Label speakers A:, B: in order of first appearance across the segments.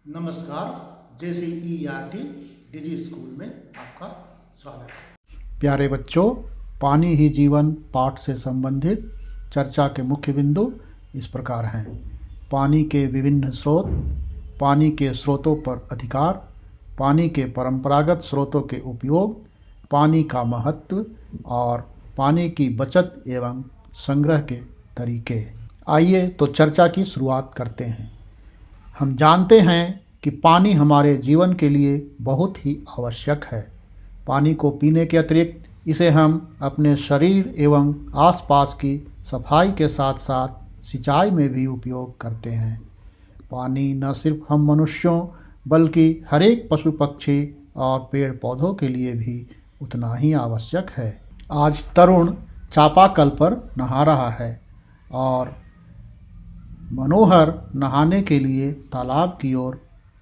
A: नमस्कार। JCERT डिजी school में आपका स्वागत है।
B: प्यारे बच्चों, पानी ही जीवन पाठ से संबंधित चर्चा के मुख्य बिंदु इस प्रकार हैं। पानी के विभिन्न स्रोत, पानी के स्रोतों पर अधिकार, पानी के परंपरागत स्रोतों के उपयोग, पानी का महत्व और पानी की बचत एवं संग्रह के तरीके। आइए तो चर्चा की शुरुआत करते हैं। हम जानते हैं कि पानी हमारे जीवन के लिए बहुत ही आवश्यक है। पानी को पीने के अतिरिक्त इसे हम अपने शरीर एवं आसपास की सफाई के साथ साथ सिंचाई में भी उपयोग करते हैं। पानी न सिर्फ हम मनुष्यों बल्कि हर एक पशु पक्षी और पेड़ पौधों के लिए भी उतना ही आवश्यक है। आज तरुण चापाकल पर नहा रहा है और मनोहर नहाने के लिए तालाब की ओर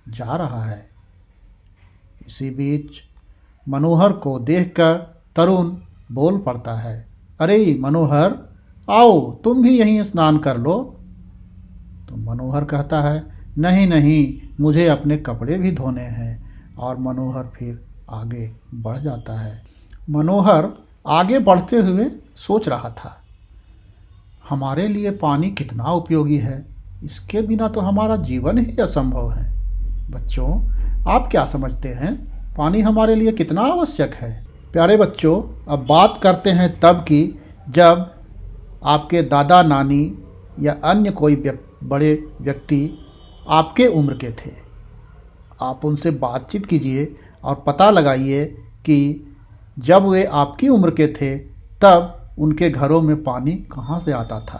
B: जा रहा है। इसी बीच मनोहर को देखकर तरुण बोल पड़ता है, अरे मनोहर, आओ तुम भी यहीं स्नान कर लो। तो मनोहर कहता है, नहीं नहीं, मुझे अपने कपड़े भी धोने हैं। और मनोहर फिर आगे बढ़ जाता है। मनोहर आगे बढ़ते हुए सोच रहा था, हमारे लिए पानी कितना उपयोगी है, इसके बिना तो हमारा जीवन ही असंभव है। बच्चों, आप क्या समझते हैं, पानी हमारे लिए कितना आवश्यक है? प्यारे बच्चों, अब बात करते हैं तब की जब आपके दादा नानी या अन्य कोई बड़े व्यक्ति आपके उम्र के थे। आप उनसे बातचीत कीजिए और पता लगाइए कि जब वे आपकी उम्र के थे तब उनके घरों में पानी कहाँ से आता था।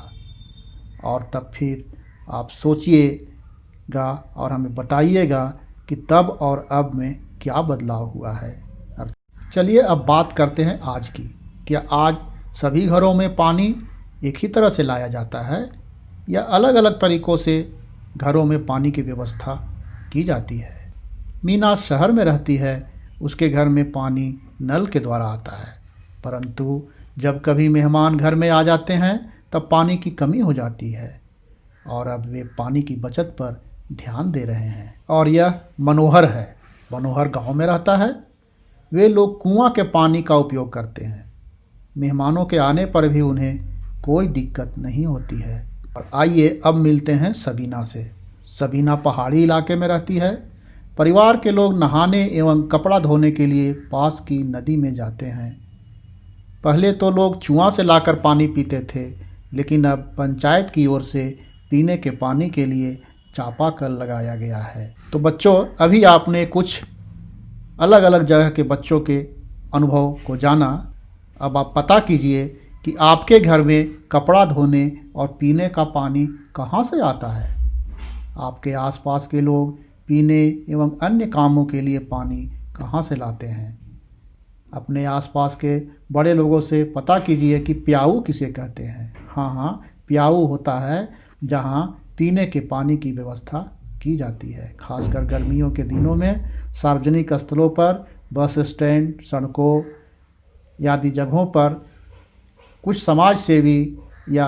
B: और तब फिर आप सोचिएगा और हमें बताइएगा कि तब और अब में क्या बदलाव हुआ है। चलिए अब बात करते हैं आज की। क्या आज सभी घरों में पानी एक ही तरह से लाया जाता है या अलग अलग तरीक़ों से घरों में पानी की व्यवस्था की जाती है? मीना शहर में रहती है, उसके घर में पानी नल के द्वारा आता है, परंतु जब कभी मेहमान घर में आ जाते हैं तब पानी की कमी हो जाती है और अब वे पानी की बचत पर ध्यान दे रहे हैं। और यह मनोहर है। मनोहर गांव में रहता है। वे लोग कुआं के पानी का उपयोग करते हैं। मेहमानों के आने पर भी उन्हें कोई दिक्कत नहीं होती है। और आइए अब मिलते हैं सबीना से। सबीना पहाड़ी इलाके में रहती है। परिवार के लोग नहाने एवं कपड़ा धोने के लिए पास की नदी में जाते हैं। पहले तो लोग कुआं से लाकर पानी पीते थे, लेकिन अब पंचायत की ओर से पीने के पानी के लिए चापाकल लगाया गया है। तो बच्चों, अभी आपने कुछ अलग अलग जगह के बच्चों के अनुभव को जाना। अब आप पता कीजिए कि आपके घर में कपड़ा धोने और पीने का पानी कहाँ से आता है। आपके आसपास के लोग पीने एवं अन्य कामों के लिए पानी कहाँ से लाते हैं। अपने आसपास के बड़े लोगों से पता कीजिए कि प्याऊ किसे कहते हैं। हाँ, प्याऊ होता है जहाँ पीने के पानी की व्यवस्था की जाती है। खासकर गर्मियों के दिनों में सार्वजनिक स्थलों पर, बस स्टैंड, सड़कों आदि जगहों पर कुछ समाज सेवी या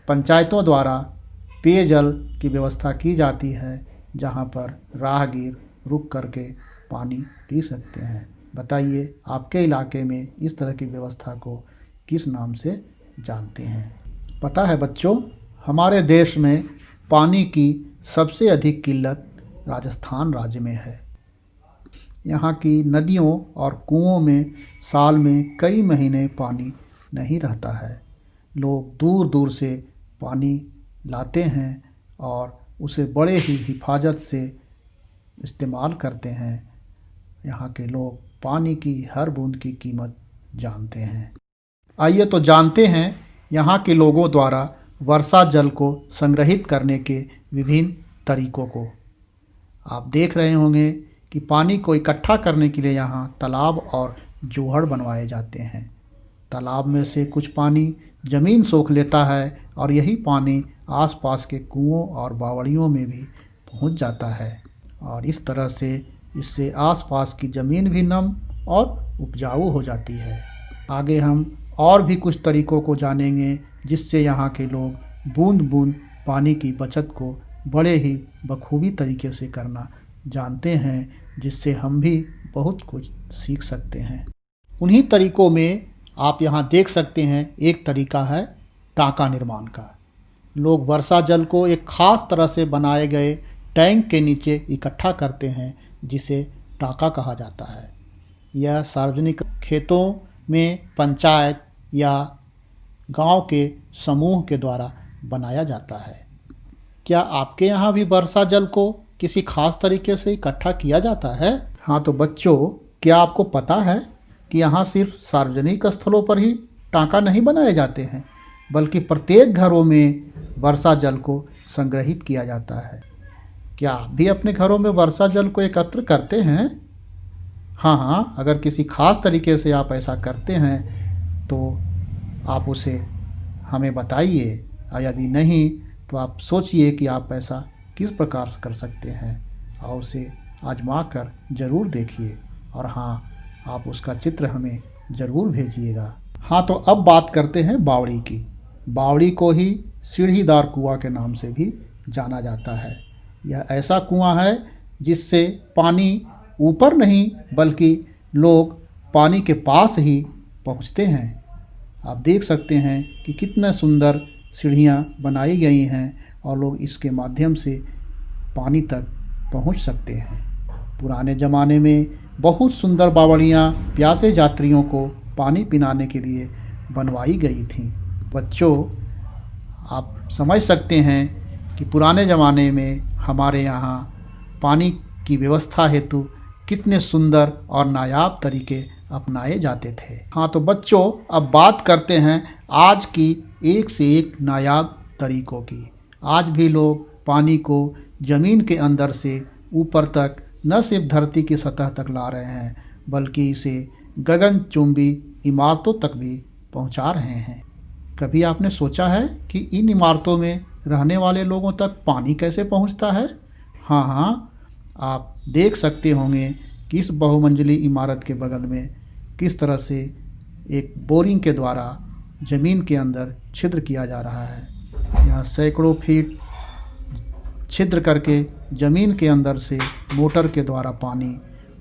B: पंचायतों द्वारा पेयजल की व्यवस्था की जाती है, जहाँ पर राहगीर रुक करके पानी पी सकते हैं। बताइए, आपके इलाके में इस तरह की व्यवस्था को किस नाम से जानते हैं? पता है बच्चों, हमारे देश में पानी की सबसे अधिक किल्लत राजस्थान राज्य में है। यहाँ की नदियों और कुओं में साल में कई महीने पानी नहीं रहता है। लोग दूर दूर से पानी लाते हैं और उसे बड़े ही हिफाजत से इस्तेमाल करते हैं। यहाँ के लोग पानी की हर बूंद की कीमत जानते हैं। आइए तो जानते हैं यहाँ के लोगों द्वारा वर्षा जल को संग्रहित करने के विभिन्न तरीकों को। आप देख रहे होंगे कि पानी को इकट्ठा करने के लिए यहाँ तालाब और जोहड़ बनवाए जाते हैं। तालाब में से कुछ पानी ज़मीन सोख लेता है और यही पानी आसपास के कुओं और बावड़ियों में भी पहुँच जाता है और इस तरह से इससे आसपास की ज़मीन भी नम और उपजाऊ हो जाती है। आगे हम और भी कुछ तरीकों को जानेंगे जिससे यहाँ के लोग बूंद बूंद पानी की बचत को बड़े ही बखूबी तरीके से करना जानते हैं, जिससे हम भी बहुत कुछ सीख सकते हैं। उन्हीं तरीकों में आप यहाँ देख सकते हैं, एक तरीका है टाँका निर्माण का। लोग वर्षा जल को एक खास तरह से बनाए गए टैंक के नीचे इकट्ठा करते हैं, जिसे टाँका कहा जाता है। यह सार्वजनिक खेतों में पंचायत या गांव के समूह के द्वारा बनाया जाता है। क्या आपके यहाँ भी वर्षा जल को किसी खास तरीके से इकट्ठा किया जाता है? हाँ तो बच्चों, क्या आपको पता है कि यहाँ सिर्फ सार्वजनिक स्थलों पर ही टाँका नहीं बनाए जाते हैं, बल्कि प्रत्येक घरों में वर्षा जल को संग्रहित किया जाता है। क्या आप भी अपने घरों में वर्षा जल को एकत्र करते हैं? हाँ, अगर किसी खास तरीके से आप ऐसा करते हैं तो आप उसे हमें बताइए, और यदि नहीं तो आप सोचिए कि आप ऐसा किस प्रकार से कर सकते हैं और उसे आजमा कर ज़रूर देखिए। और हाँ, आप उसका चित्र हमें ज़रूर भेजिएगा। हाँ तो अब बात करते हैं बावड़ी की। बावड़ी को ही सीढ़ीदार कुआं के नाम से भी जाना जाता है। यह ऐसा कुआं है जिससे पानी ऊपर नहीं बल्कि लोग पानी के पास ही पहुंचते हैं। आप देख सकते हैं कि कितने सुंदर सीढ़ियां बनाई गई हैं और लोग इसके माध्यम से पानी तक पहुंच सकते हैं। पुराने ज़माने में बहुत सुंदर बावड़ियाँ प्यासे यात्रियों को पानी पिलाने के लिए बनवाई गई थीं। बच्चों, आप समझ सकते हैं कि पुराने ज़माने में हमारे यहाँ पानी की व्यवस्था हेतु कितने सुंदर और नायाब तरीके अपनाए जाते थे। हाँ तो बच्चों, अब बात करते हैं आज की एक से एक नायाब तरीकों की। आज भी लोग पानी को ज़मीन के अंदर से ऊपर तक न सिर्फ धरती की सतह तक ला रहे हैं, बल्कि इसे गगनचुंबी इमारतों तक भी पहुंचा रहे हैं। कभी आपने सोचा है कि इन इमारतों में रहने वाले लोगों तक पानी कैसे पहुंचता है? हाँ, आप देख सकते होंगे कि इस बहुमंजिली इमारत के बगल में किस तरह से एक बोरिंग के द्वारा ज़मीन के अंदर छिद्र किया जा रहा है। यहाँ सैकड़ों फीट छिद्र करके ज़मीन के अंदर से मोटर के द्वारा पानी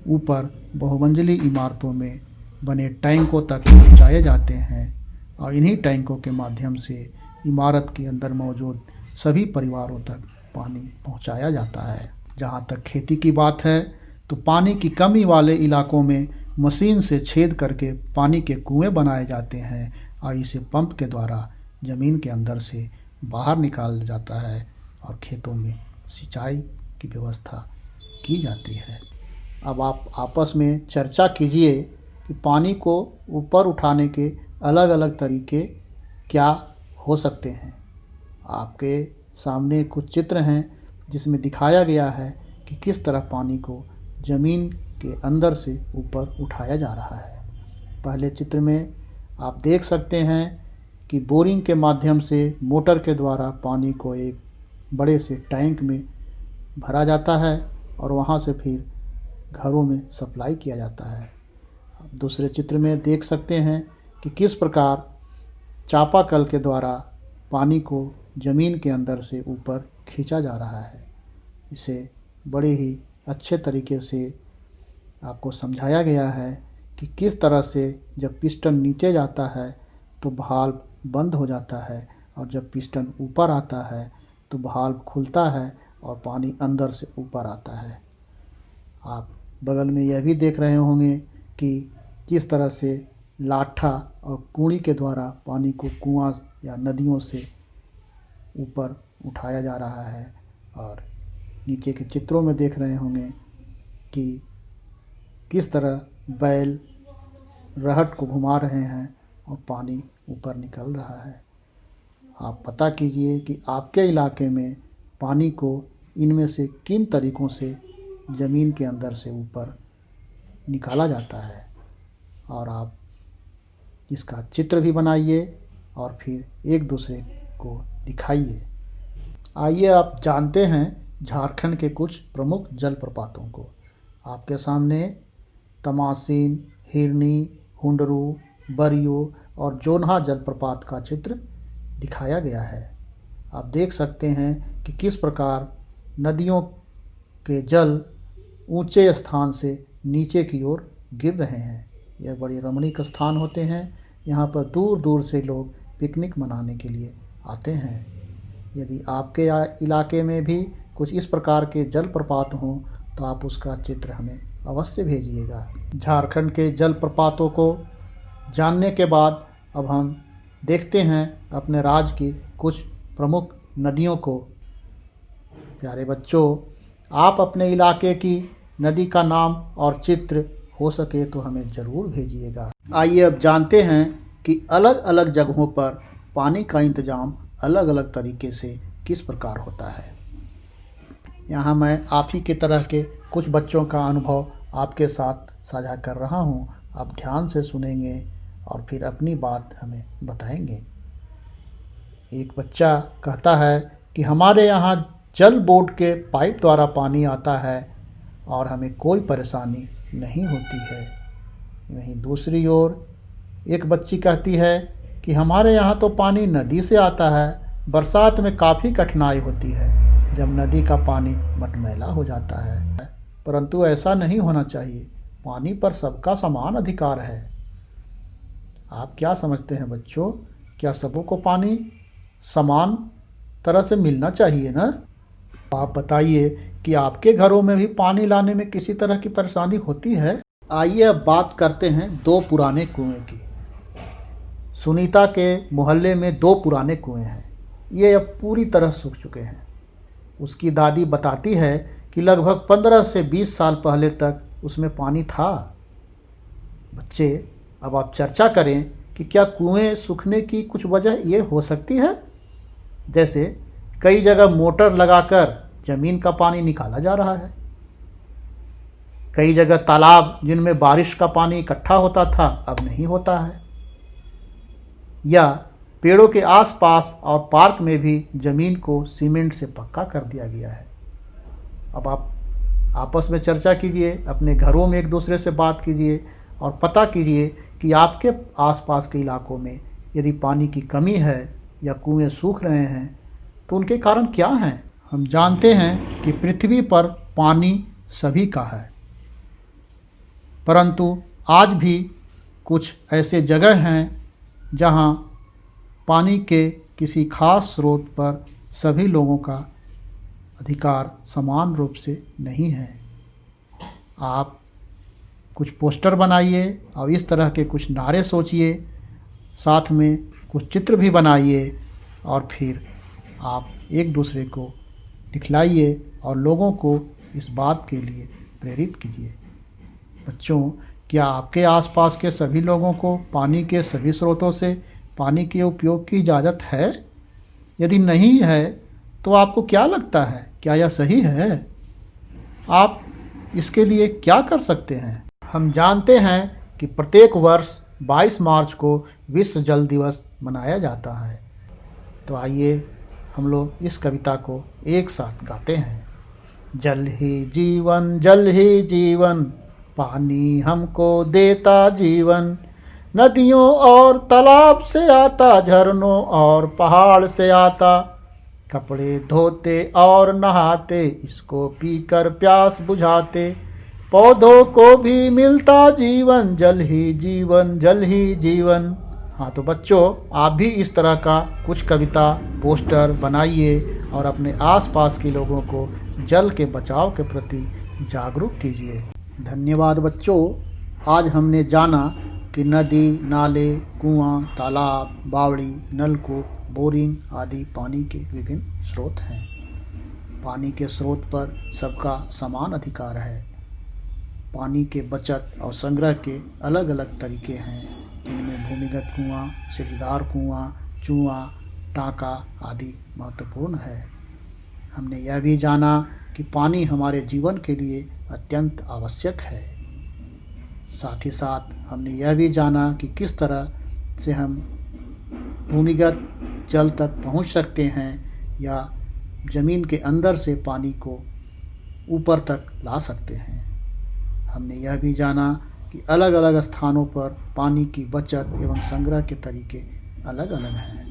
B: ऊपर बहुमंजिली इमारतों में बने टैंकों तक पहुँचाए जाते हैं और इन्हीं टैंकों के माध्यम से इमारत के अंदर मौजूद सभी परिवारों तक पानी पहुँचाया जाता है। जहाँ तक खेती की बात है तो पानी की कमी वाले इलाकों में मशीन से छेद करके पानी के कुएं बनाए जाते हैं और इसे पंप के द्वारा ज़मीन के अंदर से बाहर निकाल जाता है और खेतों में सिंचाई की व्यवस्था की जाती है। अब आप आपस में चर्चा कीजिए कि पानी को ऊपर उठाने के अलग अलग तरीके क्या हो सकते हैं। आपके सामने कुछ चित्र हैं जिसमें दिखाया गया है कि किस तरह पानी को ज़मीन के अंदर से ऊपर उठाया जा रहा है। पहले चित्र में आप देख सकते हैं कि बोरिंग के माध्यम से मोटर के द्वारा पानी को एक बड़े से टैंक में भरा जाता है और वहां से फिर घरों में सप्लाई किया जाता है। दूसरे चित्र में देख सकते हैं कि किस प्रकार चापाकल के द्वारा पानी को ज़मीन के अंदर से ऊपर खींचा जा रहा है। इसे बड़े ही अच्छे तरीके से आपको समझाया गया है कि किस तरह से जब पिस्टन नीचे जाता है तो वाल्व बंद हो जाता है और जब पिस्टन ऊपर आता है तो वाल्व खुलता है और पानी अंदर से ऊपर आता है। आप बगल में यह भी देख रहे होंगे कि किस तरह से लाठा और कूड़ी के द्वारा पानी को कुआं या नदियों से ऊपर उठाया जा रहा है। और नीचे के चित्रों में देख रहे होंगे कि किस तरह बैल रहट को घुमा रहे हैं और पानी ऊपर निकल रहा है। आप पता कीजिए कि आपके इलाके में पानी को इनमें से किन तरीक़ों से ज़मीन के अंदर से ऊपर निकाला जाता है, और आप इसका चित्र भी बनाइए और फिर एक दूसरे को दिखाइए। आइए आप जानते हैं झारखंड के कुछ प्रमुख जलप्रपातों को। आपके सामने तमासीन, हिरनी, हुंडरू, बरियो और जोन्हा जलप्रपात का चित्र दिखाया गया है। आप देख सकते हैं कि किस प्रकार नदियों के जल ऊंचे स्थान से नीचे की ओर गिर रहे हैं। यह बड़े रमणीक स्थान होते हैं। यहाँ पर दूर दूर से लोग पिकनिक मनाने के लिए आते हैं। यदि आपके इलाके में भी कुछ इस प्रकार के जलप्रपात हों तो आप उसका चित्र हमें अवश्य भेजिएगा। झारखंड के जलप्रपातों को जानने के बाद अब हम देखते हैं अपने राज्य की कुछ प्रमुख नदियों को। प्यारे बच्चों, आप अपने इलाके की नदी का नाम और चित्र हो सके तो हमें ज़रूर भेजिएगा। आइए अब जानते हैं कि अलग अलग जगहों पर पानी का इंतज़ाम अलग अलग तरीके से किस प्रकार होता है। यहाँ मैं आप ही की तरह के कुछ बच्चों का अनुभव आपके साथ साझा कर रहा हूँ। आप ध्यान से सुनेंगे और फिर अपनी बात हमें बताएंगे। एक बच्चा कहता है कि हमारे यहाँ जल बोर्ड के पाइप द्वारा पानी आता है और हमें कोई परेशानी नहीं होती है। वहीं दूसरी ओर एक बच्ची कहती है कि हमारे यहाँ तो पानी नदी से आता है, बरसात में काफ़ी कठिनाई होती है जब नदी का पानी मटमैला हो जाता है। परंतु ऐसा नहीं होना चाहिए, पानी पर सबका समान अधिकार है। आप क्या समझते हैं बच्चों, क्या सबों को पानी समान तरह से मिलना चाहिए ना? आप बताइए कि आपके घरों में भी पानी लाने में किसी तरह की परेशानी होती है? आइए अब बात करते हैं दो पुराने कुएं की। सुनीता के मोहल्ले में दो पुराने कुएं हैं। ये अब पूरी तरह सूख चुके हैं। उसकी दादी बताती है कि लगभग 15 से 20 साल पहले तक उसमें पानी था। बच्चे, अब आप चर्चा करें कि क्या कुएं सूखने की कुछ वजह ये हो सकती है। जैसे कई जगह मोटर लगाकर ज़मीन का पानी निकाला जा रहा है। कई जगह तालाब जिनमें बारिश का पानी इकट्ठा होता था अब नहीं होता है। या पेड़ों के आसपास और पार्क में भी ज़मीन को सीमेंट से पक्का कर दिया गया है। अब आप आपस में चर्चा कीजिए, अपने घरों में एक दूसरे से बात कीजिए और पता कीजिए कि आपके आसपास के इलाकों में यदि पानी की कमी है या कुएं सूख रहे हैं तो उनके कारण क्या हैं। हम जानते हैं कि पृथ्वी पर पानी सभी का है, परंतु आज भी कुछ ऐसे जगह हैं जहां पानी के किसी खास स्रोत पर सभी लोगों का अधिकार समान रूप से नहीं है। आप कुछ पोस्टर बनाइए और इस तरह के कुछ नारे सोचिए, साथ में कुछ चित्र भी बनाइए और फिर आप एक दूसरे को दिखलाइए और लोगों को इस बात के लिए प्रेरित कीजिए। बच्चों, क्या आपके आसपास के सभी लोगों को पानी के सभी स्रोतों से पानी के उपयोग की इजाज़त है? यदि नहीं है तो आपको क्या लगता है, क्या यह सही है? आप इसके लिए क्या कर सकते हैं? हम जानते हैं कि प्रत्येक वर्ष 22 मार्च को विश्व जल दिवस मनाया जाता है। तो आइए हम लोग इस कविता को एक साथ गाते हैं। जल ही जीवन, पानी हमको देता जीवन। नदियों और तालाब से आता, झरनों और पहाड़ से आता। कपड़े धोते और नहाते, इसको पीकर प्यास बुझाते। पौधों को भी मिलता जीवन, जल ही जीवन। हाँ, तो बच्चों, आप भी इस तरह का कुछ कविता पोस्टर बनाइए और अपने आसपास के लोगों को जल के बचाव के प्रति जागरूक कीजिए। धन्यवाद बच्चों। आज हमने जाना कि नदी, नाले, कुआं, तालाब, बावड़ी, नलकूप, बोरिंग आदि पानी के विभिन्न स्रोत हैं। पानी के स्रोत पर सबका समान अधिकार है। पानी के बचत और संग्रह के अलग अलग तरीके हैं, जिनमें भूमिगत कुआं, सीढ़ीदार कुआं, चूआ, टाँका आदि महत्वपूर्ण है। हमने यह भी जाना कि पानी हमारे जीवन के लिए अत्यंत आवश्यक है। साथ ही साथ हमने यह भी जाना कि किस तरह से हम भूमिगत जल तक पहुंच सकते हैं या ज़मीन के अंदर से पानी को ऊपर तक ला सकते हैं। हमने यह भी जाना कि अलग अलग स्थानों पर पानी की बचत एवं संग्रह के तरीके अलग अलग हैं।